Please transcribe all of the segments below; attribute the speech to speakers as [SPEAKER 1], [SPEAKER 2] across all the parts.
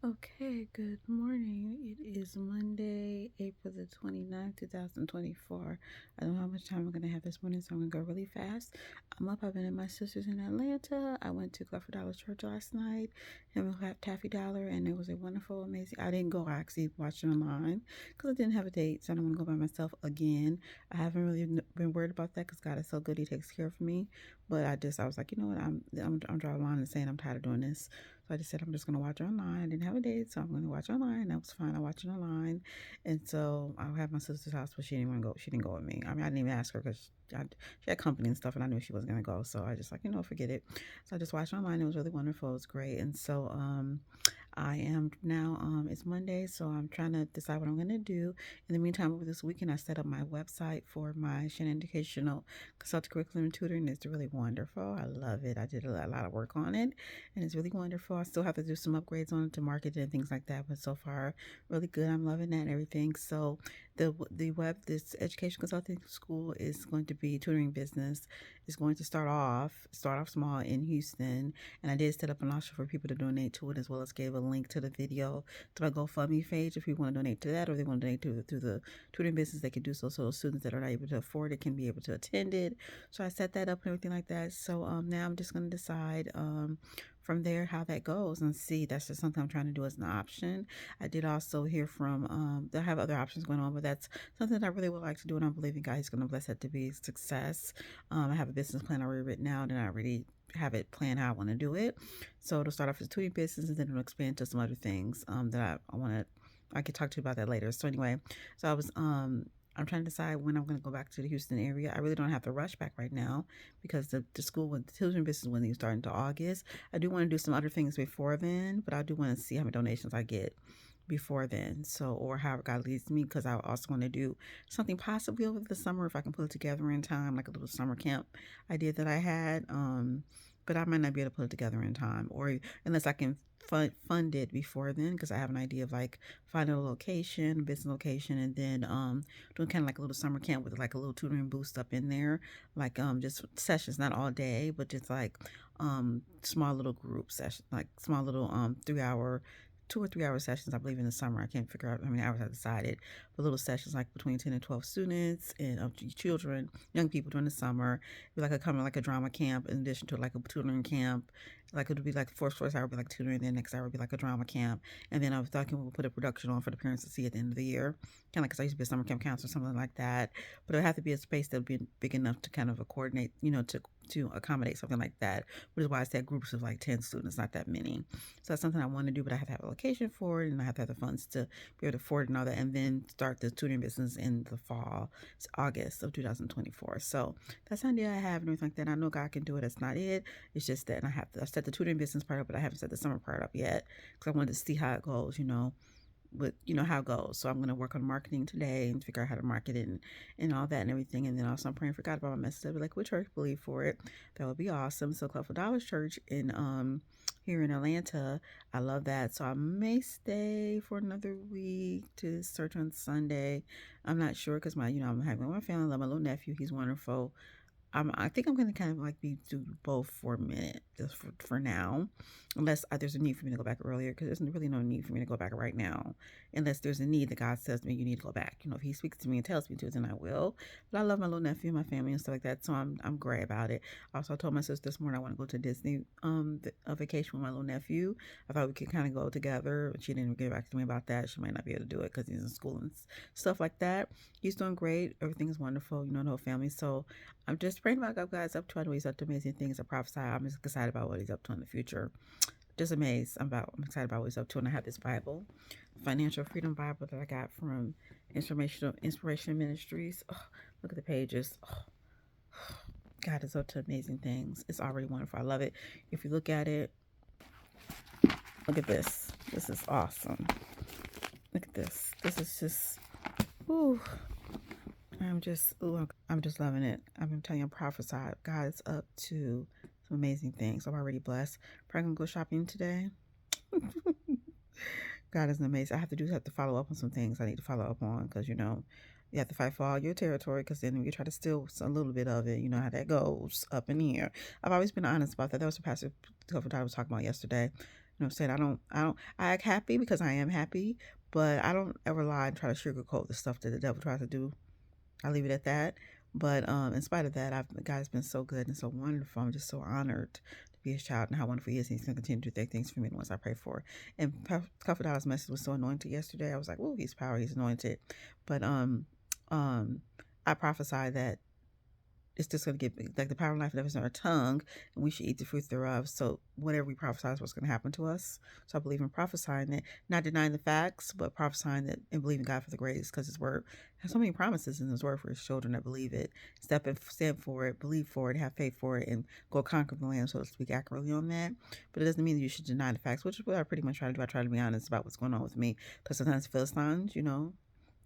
[SPEAKER 1] Okay, good morning. It is Monday, April the 29th, 2024. I don't know how much time I'm going to have this morning, so I'm going to go really fast. I'm up. I've been at my sister's in Atlanta. I went to Clifford Dollar Church last night and we have Taffy Dollar, and it was a wonderful, amazing. I didn't go, I actually watched it online because I didn't have a date, so I don't want to go by myself again. I haven't really been worried about that because God is so good. He takes care of me. But I was like, you know what? I'm drawing a line and saying I'm tired of doing this. So I just said I'm just gonna watch it online. I didn't have a date, so I'm gonna watch online. That was fine. I watched it online, and so I have my sister's house, but she didn't want to go. She didn't go with me. I mean, I didn't even ask her because she had company and stuff, and I knew she wasn't gonna go. So I just like forget it. So I just watched online. It was really wonderful. It was great, and so I am now, it's Monday, so I'm trying to decide what I'm going to do. In the meantime, over this weekend, I set up my website for my Shannon Educational Consulting Curriculum and Tutoring. It's really wonderful. I love it. I did a lot of work on it, and it's really wonderful. I still have to do some upgrades on it to market it and things like that, but so far, really good. I'm loving that and everything. So this education consulting school is going to be tutoring business. It's going to start off small in Houston, and I did set up an option for people to donate to it, as well as gave a link to the video to my GoFundMe page if you want to donate to that, or they want to donate through the tutoring business. They can do so. So students that are not able to afford it can be able to attend it. So I set that up and everything like that. So now I'm just going to decide from there how that goes and see. That's just something I'm trying to do as an option. I did also hear from I have other options going on, but that's something that I really would like to do, and I'm believing God is going to bless that to be a success. I have a business plan already written out, and I already have it planned how I want to do it. So it'll start off as a tutoring business, and then it'll expand to some other things that I want to. I could talk to you about that later. So anyway, so I'm trying to decide when I'm going to go back to the Houston area. I really don't have to rush back right now because the school with the children business wouldn't even start until August. I do want to do some other things before then, but I do want to see how many donations I get before then. So, or however God leads me, because I also want to do something possibly over the summer if I can put it together in time, like a little summer camp idea that I had. But I might not be able to put it together in time, or unless I can fund it before then, because I have an idea of like finding a location, business location, and then doing kind of like a little summer camp with like a little tutoring boost up in there, like just sessions, not all day, but just like small little group sessions, like small little 3 hour 2 or 3 hour sessions, I believe, in the summer. I can't figure out how many hours I decided, but little sessions like between 10 and 12 students and children, young people during the summer. It'd be like like a drama camp in addition to like a tutoring camp. Like it would be like first hour would be like tutoring, then next hour would be like a drama camp. And then I was talking, we'll put a production on for the parents to see at the end of the year. Kind of like, because I used to be a summer camp counselor or something like that. But it would have to be a space that would be big enough to kind of coordinate, to accommodate something like that, which is why I said groups of like 10 students, not that many. So that's something I want to do, but I have to have a location for it, and I have to have the funds to be able to afford it and all that, and then start the tutoring business in the fall. It's August of 2024. So that's the idea I have and everything like that. I know God can do it. That's not it. It's just that I set the tutoring business part up, but I haven't set the summer part up yet because I wanted to see how it goes, with how it goes. So I'm going to work on marketing today and figure out how to market it and all that and everything. And then also I'm praying for God about my message. I'll be like, what church believe for it? That would be awesome. So Clifford Dollar Church in here in Atlanta, I love that. So I may stay for another week to search on Sunday. I'm not sure because I'm having my family. I love my little nephew. He's wonderful. I think I'm gonna kind of like do both for a minute, just for now, unless there's a need for me to go back earlier. Because there's really no need for me to go back right now, unless there's a need that God says to me, you need to go back. If He speaks to me and tells me to, then I will. But I love my little nephew, and my family, and stuff like that, so I'm great about it. Also, I told my sister this morning I want to go to Disney a vacation with my little nephew. I thought we could kind of go together, but she didn't get back to me about that. She might not be able to do it because he's in school and stuff like that. He's doing great. Everything is wonderful. The whole family. So I'm just praying about what God's up to. I know He's up to amazing things. I prophesy. I'm just excited about what He's up to in the future. Just amazed. I'm excited about what He's up to. And I have this Bible, Financial Freedom Bible, that I got from Inspiration Ministries. Oh, look at the pages. Oh, God is up to amazing things. It's already wonderful. I love it. If you look at it, look at this. This is awesome. Look at this. This is just, ooh. I'm just loving it. I've been telling you, I'm prophesied. God is up to some amazing things. I'm already blessed. Probably gonna go shopping today. God is amazing. I have to follow up on some things I need to follow up on because you have to fight for all your territory because then you try to steal a little bit of it. You know how that goes up in here. I've always been honest about that. That was what Pastor Clifford was talking about yesterday. what I'm saying? I act happy because I am happy, but I don't ever lie and try to sugarcoat the stuff that the devil tries to do. I leave it at that. But in spite of that, God's been so good and so wonderful. I'm just so honored to be his child and how wonderful he is. And he's going to continue to do great things for me the ones I pray for. And Prophet Dollar's message was so anointed yesterday. I was like, "Whoa, he's power, he's anointed." But I prophesy that it's just going to get like the power of life and death is in our tongue, and we should eat the fruit thereof. So whatever we prophesy is what's going to happen to us. So I believe in prophesying it, not denying the facts, but prophesying that and believing God for the greatest, because his word has so many promises in his word for his children that believe it, step and stand for it, believe for it, have faith for it, and go conquer the land, so to speak, accurately on that. But it doesn't mean that you should deny the facts, which is what I pretty much try to do. I try to be honest about what's going on with me, because sometimes Philistines,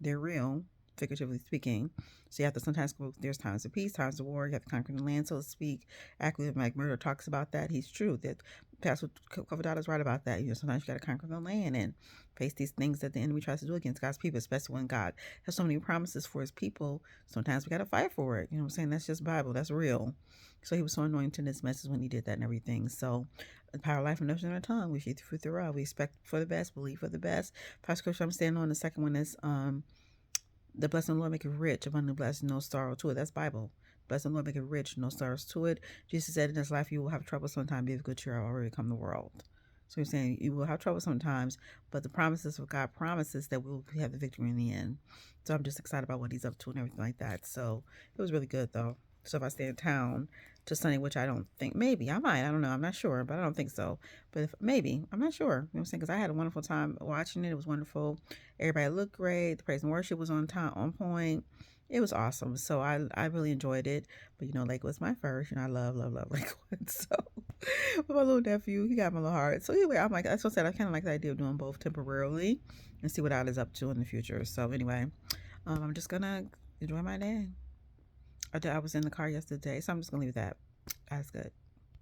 [SPEAKER 1] they're real, figuratively speaking. So you have to sometimes go, there's times of peace, times of war. You have to conquer the land, so to speak. Accurately, Mike Murder talks about that. He's true. That Pastor Coverdot is right about that. Sometimes you got to conquer the land and face these things that the enemy tries to do against God's people, especially when God has so many promises for his people. Sometimes we got to fight for it. You know what I'm saying? That's just Bible. That's real. So he was so anointed in this message when he did that and everything. So the power of life and death in our tongue. We should eat the fruit thereof. We expect for the best, believe for the best. Pastor Scripture I'm standing on, the second one is the blessing of the Lord make it rich, abundant blessing, no sorrow to it. That's Bible. Blessing of the Lord make it rich, no sorrows to it. Jesus said in this life you will have trouble sometimes, be of good cheer, I've already come the world. So he's saying you will have trouble sometimes, but the promises of God promises that we will have the victory in the end. So I'm just excited about what he's up to and everything like that. So it was really good though. So if I stay in town to Sunday, which I don't think, maybe I might, I don't know, I'm not sure, but I don't think so. But if maybe, I'm not sure. You know what I'm saying? Because I had a wonderful time watching it. It was wonderful. Everybody looked great. The praise and worship was on time, on point. It was awesome. So I really enjoyed it. But Lake was my first. I love Lakewood. So with my little nephew, he got my little heart. So anyway, I'm like, that's what I said. I kind of like the idea of doing both temporarily and see what God is up to in the future. So anyway, I'm just gonna enjoy my day. I was in the car yesterday, so I'm just gonna leave that. That's good.